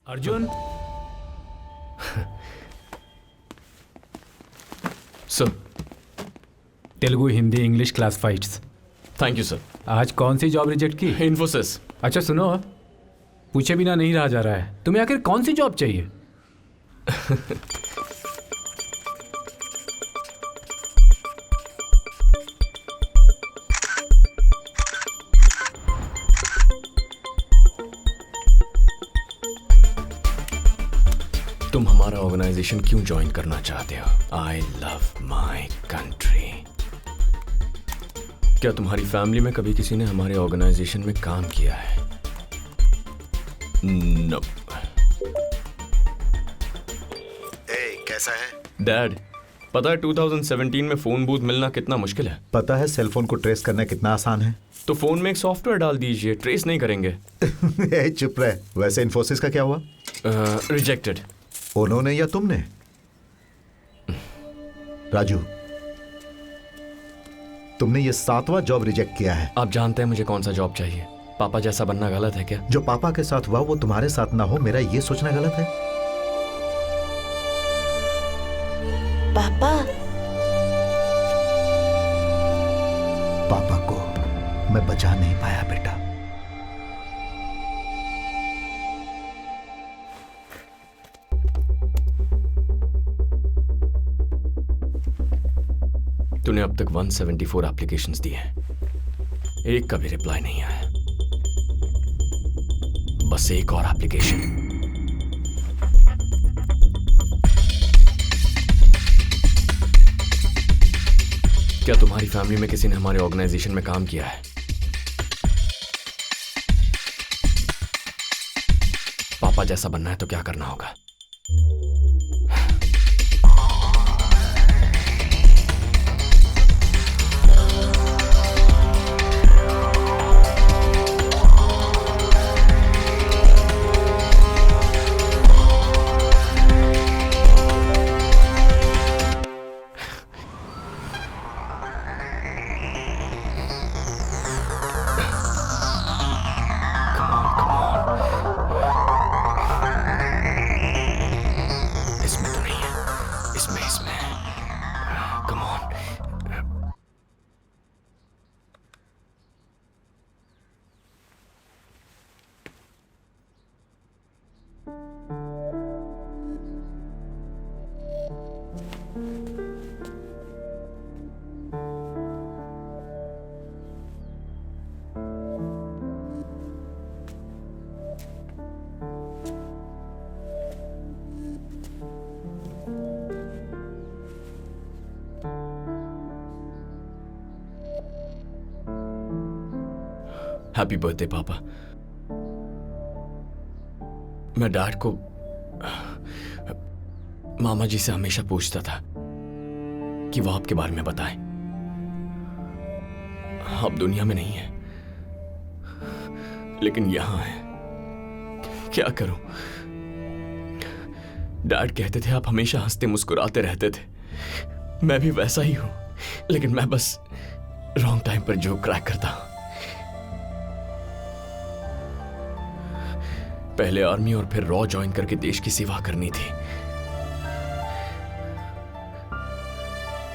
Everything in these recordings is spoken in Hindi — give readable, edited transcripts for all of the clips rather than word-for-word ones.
Arjun. Sir. Telugu, Hindi, English classifieds. Thank you sir. आज कौन सी जॉब रिजेक्ट की? इन्फोसिस। अच्छा सुनो, पूछे बिना नहीं रहा जा रहा है, तुम्हें आखिर कौन सी जॉब चाहिए? तुम हमारा ऑर्गेनाइजेशन क्यों ज्वाइन करना चाहते हो? I love my country. क्या तुम्हारी फैमिली में कभी किसी ने हमारे ऑर्गेनाइजेशन में काम किया है? नो। कैसा है डैड, पता है 2017 में फोन बूथ मिलना कितना मुश्किल है? पता है सेल फोन को ट्रेस करना कितना आसान है? तो फोन में एक सॉफ्टवेयर डाल दीजिए, ट्रेस नहीं करेंगे। चुप रहे। वैसे इन्फोसिस का क्या हुआ? रिजेक्टेड। उन्होंने या तुमने? राजू, तुमने ये 7वां जॉब रिजेक्ट किया है। आप जानते हैं मुझे कौन सा जॉब चाहिए? पापा जैसा बनना गलत है क्या? जो पापा के साथ हुआ वो तुम्हारे साथ ना हो, मेरा ये सोचना गलत है? पापा। पापा को मैं बचा नहीं पाया बेटा। तूने अब तक 174 एप्लीकेशंस दिए हैं, एक का भी रिप्लाई नहीं आया। बस एक और एप्लीकेशन। क्या तुम्हारी फैमिली में किसी ने हमारे ऑर्गेनाइजेशन में काम किया है? पापा जैसा बनना है तो क्या करना होगा? हैप्पी बर्थडे पापा। मैं डैड को मामा जी से हमेशा पूछता था कि वो आपके बारे में बताएं। आप दुनिया में नहीं है, लेकिन यहां है। क्या करूं? डैड कहते थे आप हमेशा हंसते मुस्कुराते रहते थे। मैं भी वैसा ही हूं, लेकिन मैं बस रॉन्ग टाइम पर जोक क्रैक करता हूं। पहले आर्मी और फिर रॉ ज्वाइन करके देश की सेवा करनी थी।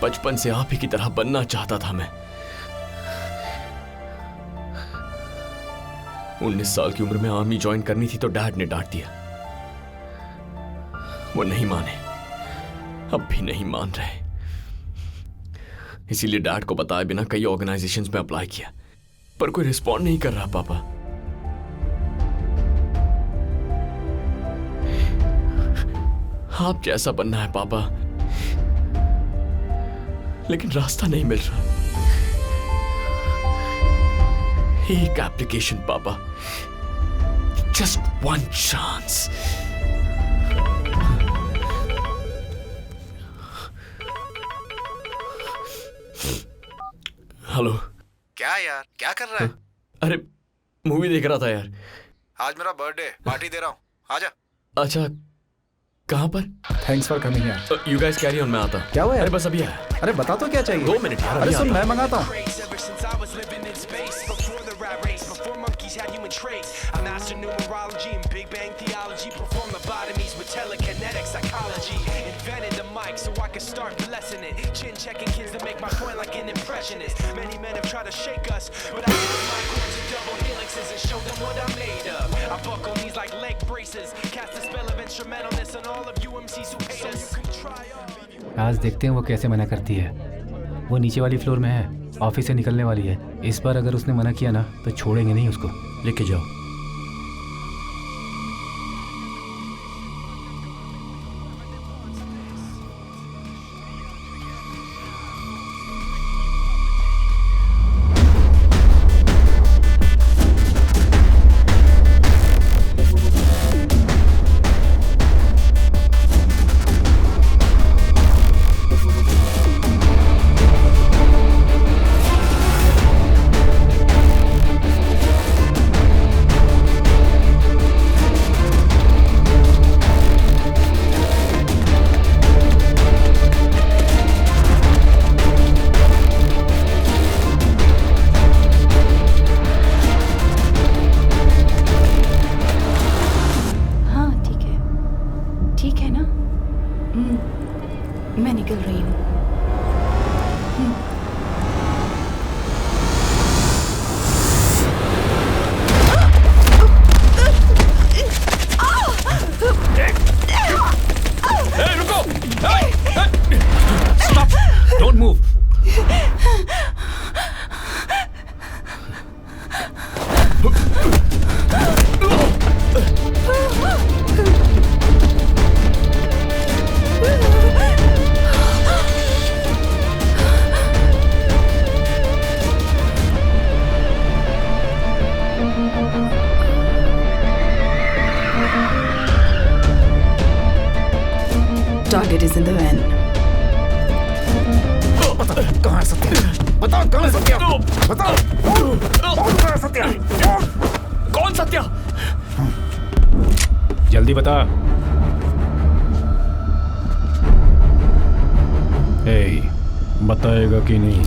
बचपन से आप ही की तरह बनना चाहता था मैं। 19 साल की उम्र में आर्मी ज्वाइन करनी थी तो डैड ने डांट दिया। वो नहीं माने, अब भी नहीं मान रहे। इसीलिए डैड को बताए बिना कई ऑर्गेनाइजेशंस में अप्लाई किया, पर कोई रिस्पॉन्ड नहीं कर रहा पापा। आप जैसा बनना है पापा, लेकिन रास्ता नहीं मिल रहा। एक एप्लीकेशन पापा, जस्ट वन चांस। हेलो। क्या यार, क्या कर रहा है? अरे मूवी देख रहा था यार। आज मेरा बर्थडे पार्टी दे रहा हूँ, आजा। अच्छा, कहाँ पर? थैंक्स फॉर कमिंग यार। यू गाइस कैरी ऑन, मैं आता। क्या हुआ यार? अरे बस अभी आया। अरे बता तो क्या चाहिए? 2 मिनट यार। अरे सुन, मैं मंगाता हूँ। have human traits. I master numerology and Big Bang theology. Perform lobotomies with telekinetic psychology. Invented the mic so I can start blessing it. Chin checking kids to make my point like an impressionist. Many men have tried to shake us, but I use my chords and double helixes and show them what I'm made of. I buckle knees like leg braces. Cast a spell of instrumentalness on all of you MCs who hate us. आज देखते हैं वो कैसे मना करती है। वो नीचे वाली फ्लोर में है, ऑफिस से निकलने वाली है। इस बार अगर उसने मना किया ना तो छोड़ेंगे नहीं उसको। लेके जाओ। मैं निकल रही हूँ। रुको! Stop! Don't move! Target is in the van. कहाँ सत्या? बताओ कहाँ सत्या? बताओ कहाँ सत्या? कौन सत्या? जल्दी बता। बताएगा कि नहीं?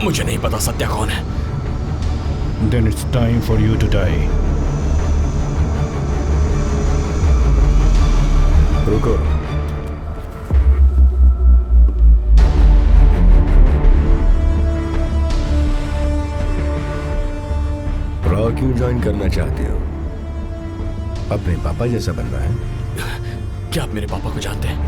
मुझे नहीं पता सत्या कौन है। Then it's time for you to die. रुको। रॉ क्यों ज्वाइन करना चाहते हो? अपने पापा जैसा बनना है? क्या आप मेरे पापा को जानते हैं?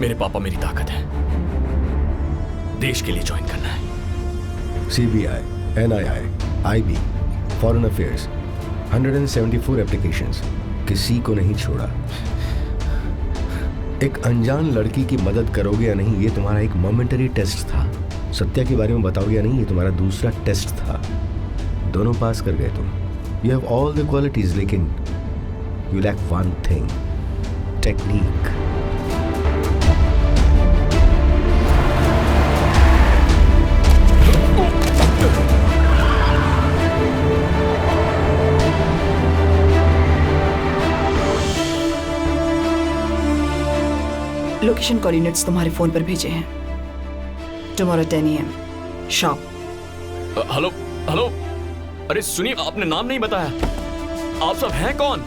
मेरे पापा मेरी ताकत है। देश के लिए ज्वाइन करना है। CBI, NII, IB, foreign affairs, 174 applications, किसी को नहीं छोड़ा। एक अनजान लड़की की मदद करोगे या नहीं ये तुम्हारा एक मोमेंटरी टेस्ट था। सत्या के बारे में बताओगे या नहीं ये तुम्हारा दूसरा टेस्ट था। दोनों पास कर गए तुम। You have all the qualities लेकिन you lack one thing, technique. Location coordinates तुम्हारे फोन पर भेजे हैं। Tomorrow 10 AM shop. Hello hello, अरे सुनिए, आपने नाम नहीं बताया। आप सब हैं कौन?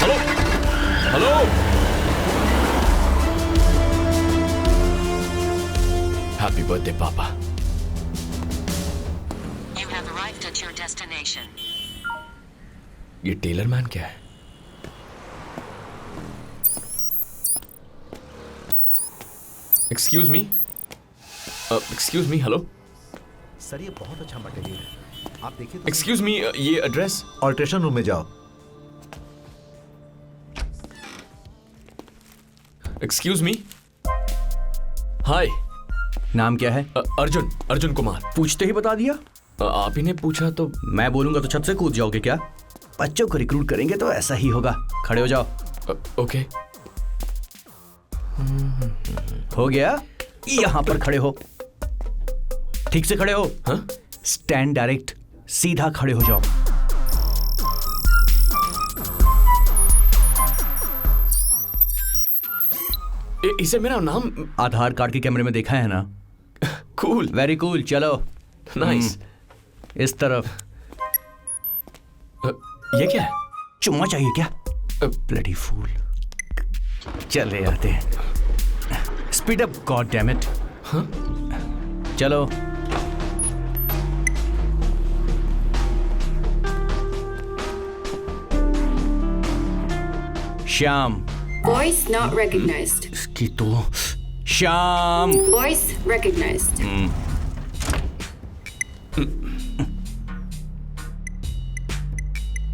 Hello hello. हैप्पी बर्थडे पापा। You have arrived at your destination. ये टेलर मैन क्या है? Excuse me, excuse me, hello. Sir ये बहुत अच्छा मटेरियल है, आप देखिए तो। एक्सक्यूज मी, ये एड्रेस? ऑल्ट्रेशन रूम में जाओ। एक्सक्यूज मी, हाय। नाम क्या है? अर्जुन, अर्जुन कुमार। पूछते ही बता दिया? आप ही ने पूछा तो। मैं बोलूंगा तो छत से कूद जाओगे क्या? बच्चों को रिक्रूट करेंगे तो ऐसा ही होगा। खड़े हो जाओ। ओके। हो गया? यहां पर खड़े हो। ठीक से खड़े हो। हाँ? स्टैंड डायरेक्ट, सीधा खड़े हो जाओ। इसे मेरा नाम आधार कार्ड के कैमरे में देखा है ना? Cool, very cool. चलो नाइस। इस तरफ। ये क्या है? चुम्मा चाहिए क्या? Bloody fool. चले आते हैं। Speed up God damn it. हाँ? चलो। श्याम। Voice not recognized. इसकी तो Shyam. Voice recognized.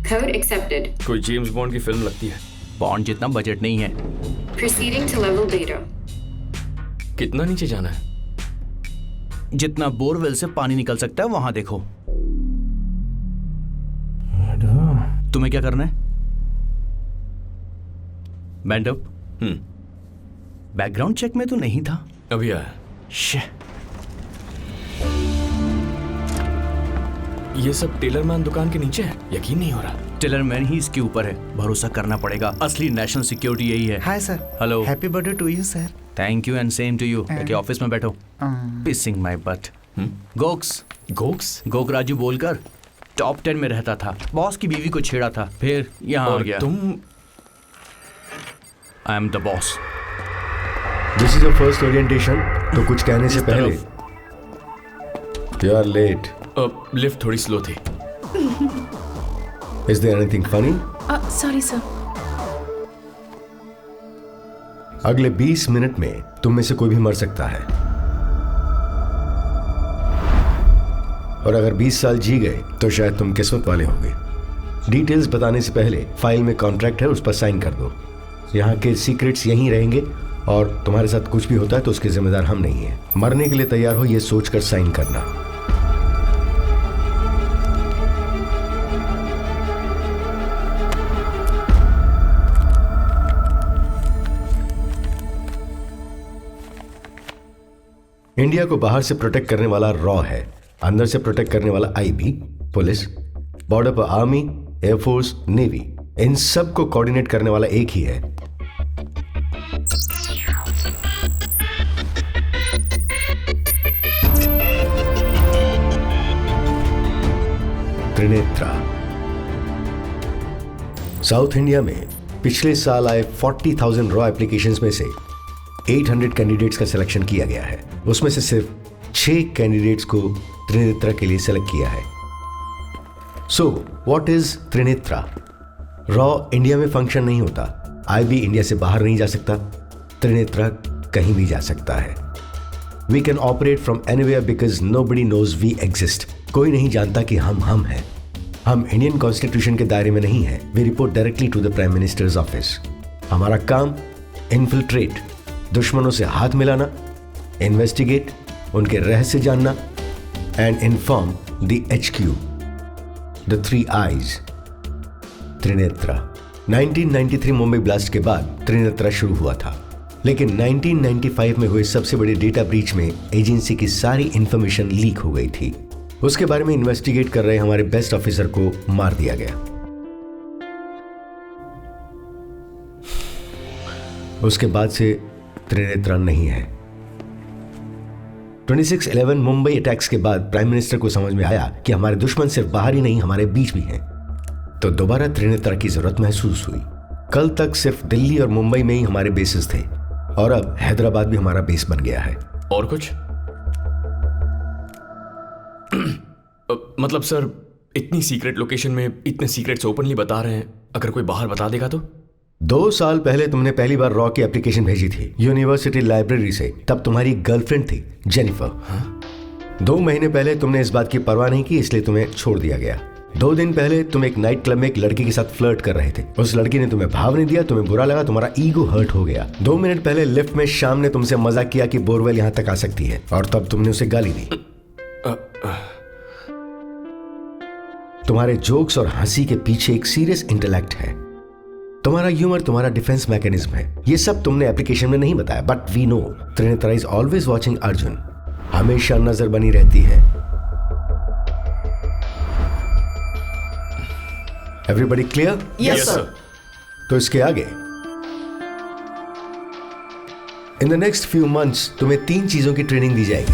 Code accepted. कोई जेम्स बॉन्ड की फिल्म लगती है। बॉन्ड जितना बजट नहीं है। Proceeding to level beta. कितना नीचे जाना है? जितना बोरवेल से पानी निकल सकता है वहां देखो। तुम्हें क्या करना है? Band up. बैकग्राउंड चेक में तो नहीं था। अभी आया। ये सब टेलरमैन दुकान के नीचे है? यकीन नहीं हो रहा। टेलरमैन ही इसके ऊपर है। भरोसा करना पड़ेगा। असली नेशनल सिक्योरिटी यही है। Hi sir. Hello. Happy birthday to you sir. Thank you and same to you. क्या ऑफिस में बैठो। Pissing my butt. गोक्स। गोक राजू बोलकर टॉप 10 में रहता था। बॉस की बीवी को छेड़ा था, फिर यहाँ आ गया। तुम? I am the boss. This is your first orientation, तो कुछ कहने से पहले यू आर लेट। लिफ्ट थोड़ी स्लो थी। Is there anything funny? Sorry sir. अगले 20 मिनट में तुम में से कोई भी मर सकता है, और अगर 20 साल जी गए तो शायद तुम किस्मत वाले होगे। डिटेल्स बताने से पहले फाइल में कॉन्ट्रैक्ट है, उस पर साइन कर दो। यहाँ के सीक्रेट्स यहीं रहेंगे, और तुम्हारे साथ कुछ भी होता है तो उसके जिम्मेदार हम नहीं हैं। मरने के लिए तैयार हो ये सोचकर साइन करना। इंडिया को बाहर से प्रोटेक्ट करने वाला रॉ है, अंदर से प्रोटेक्ट करने वाला आईबी, पुलिस, बॉर्डर पर आर्मी, एयरफोर्स, नेवी, इन सब को कोऑर्डिनेट करने वाला एक ही है। त्रिनेत्रा। साउथ इंडिया में पिछले साल आए 40,000 रॉ एप्लीकेशंस में से 800 कैंडिडेट्स का सिलेक्शन किया गया है। उसमें से सिर्फ 6 कैंडिडेट्स को त्रिनेत्रा के लिए सेलेक्ट किया है। So what is Trinetra? Raw India में फंक्शन नहीं होता, आईबी इंडिया से बाहर नहीं जा सकता, त्रिनेत्रा कहीं भी जा सकता है। We can operate from anywhere because nobody knows we exist. कोई नहीं जानता कि हम हैं। हम इंडियन कॉन्स्टिट्यूशन के दायरे में नहीं है। We report directly to the prime minister's office. हमारा काम इन्फिल्ट्रेट, दुश्मनों से हाथ मिलाना, इन्वेस्टिगेट, उनके रहस्य जानना, and inform the HQ, the 3 eyes. Trinetra. 1993 Mumbai blast के बाद त्रिनेत्रा शुरू हुआ था, लेकिन 1995 में हुए सबसे बड़े डेटा ब्रीच में एजेंसी की सारी इंफॉर्मेशन लीक हो गई थी। उसके बारे में इन्वेस्टिगेट कर रहे हमारे बेस्ट ऑफिसर को मार दिया गया। उसके बाद से त्रिनेत्रा नहीं है। 26/11 मुंबई अटैक्स के बाद प्राइम मिनिस्टर को समझ में आया कि हमारे दुश्मन सिर्फ बाहर ही नहीं हमारे बीच भी हैं, तो दोबारा त्रिनेत्रा की जरूरत महसूस हुई। कल तक सिर्फ दिल्ली और मुंबई में ही हमारे बेसेस थे, और अब हैदराबाद भी हमारा बेस बन गया है। और कुछ? मतलब सर, इतनी सीक्रेट लोकेशन में इतने सीक्रेट्स ओपनली बता रहे हैं, अगर कोई बाहर बता देगा तो? 2 साल पहले तुमने पहली बार रॉ की एप्लीकेशन भेजी थी यूनिवर्सिटी लाइब्रेरी से। तब तुम्हारी गर्लफ्रेंड थी जेनिफर। 2 महीने पहले तुमने इस बात की परवाह नहीं की, इसलिए तुम्हें छोड़ दिया गया। 2 दिन पहले तुम एक नाइट क्लब में एक लड़की के साथ फ्लर्ट कर रहे थे। उस लड़की ने तुम्हें भाव नहीं दिया, तुम्हें बुरा लगा, तुम्हारा ईगो हर्ट हो गया। 2 मिनट पहले लिफ्ट में शाम ने तुमसे मजाक किया कि बोरवेल यहां तक आ सकती है, और तब तुमने उसे गाली दी। तुम्हारे जोक्स और हंसी के पीछे एक सीरियस इंटेलेक्ट है। तुम्हारा ह्यूमर तुम्हारा डिफेंस मैकेनिज्म है। ये सब तुमने एप्लीकेशन में नहीं बताया, but we know Trinetra is always watching Arjun. हमेशा नजर बनी रहती है। Everybody clear? Yes sir. तो इसके आगे in the next few months तुम्हें 3 चीजों की ट्रेनिंग दी जाएगी।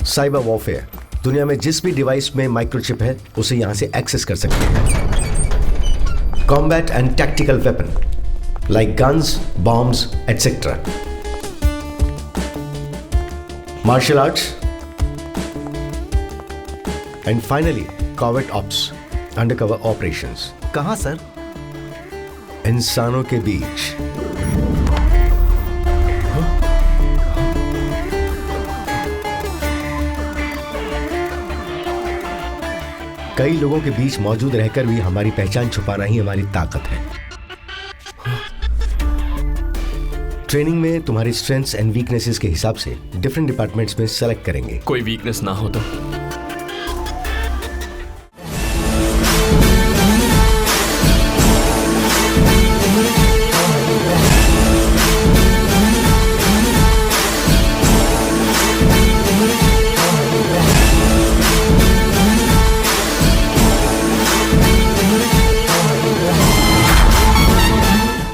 साइबर वॉरफेयर, दुनिया में जिस भी डिवाइस में माइक्रोचिप है उसे यहां से एक्सेस कर सकते हैं। Combat and tactical weapon like guns, bombs etcetera. Martial arts and finally covert ops, undercover operations. कहाँ सर? इंसानों के बीच। कई लोगों के बीच मौजूद रहकर भी हमारी पहचान छुपाना ही हमारी ताकत है। ट्रेनिंग में तुम्हारी स्ट्रेंथ्स एंड वीकनेसेस के हिसाब से डिफरेंट डिपार्टमेंट्स में सेलेक्ट करेंगे। कोई वीकनेस ना हो तो